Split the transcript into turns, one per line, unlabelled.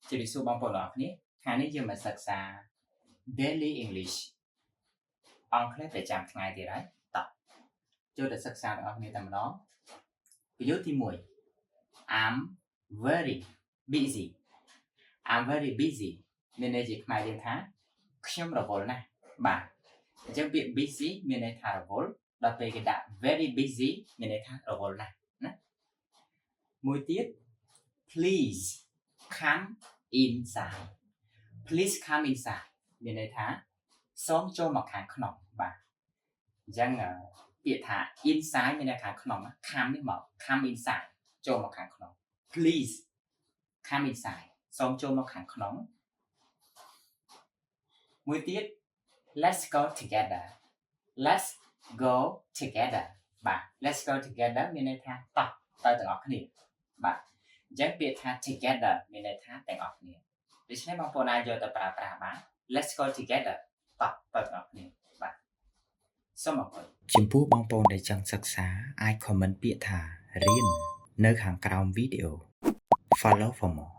ជម្រាបសួរបងប្អូនទាំងអស់គ្នាថ្ងៃនេះយើងមកសិក្សា Daily English អង់គ្លេសប្រចាំថ្ងៃទៀតហើយតោះចូលទៅសិក្សាបងប្អូនគ្នាតែម្ដងប្រយោគទី1 I'm very busy I'm very busy មានន័យជាខ្មែរយើងថាខ្ញុំរវល់ណាស់បាទអញ្ចឹងពាក្យ busy មានន័យថារវល់ដល់ពេលគេដាក់ very busy មានន័យថារវល់ណាស់ណាមួយទៀត please come inside please come inside មានន័យថាសូមចូលមកខាងក្នុងបាទអញ្ចឹងពាក្យថា inside មានន័យខាងក្នុង come នេះមក come inside ចូលមកខាងក្នុង please come inside សូមចូលមកខាងក្នុងមួយទៀត let's go together let's go together បាទ let's go together មានន័យថាតោះទៅទាំងអស់គ្នាបាទអញ្ចឹងពាក្យថា together មានន័យថាទាំងអស់គ្នាដូច្នេះបងប្អូនអាចយកទៅប្រើប្រាស់បាន let's go together តោះទៅទាំងអស់គ្នាបាទសូមអរគុណចំពោះបងប្អូនដែលចង់សិក្សាអាច comment ពាក្យថារៀននៅខាងក្រោមវីដេអូ follow for more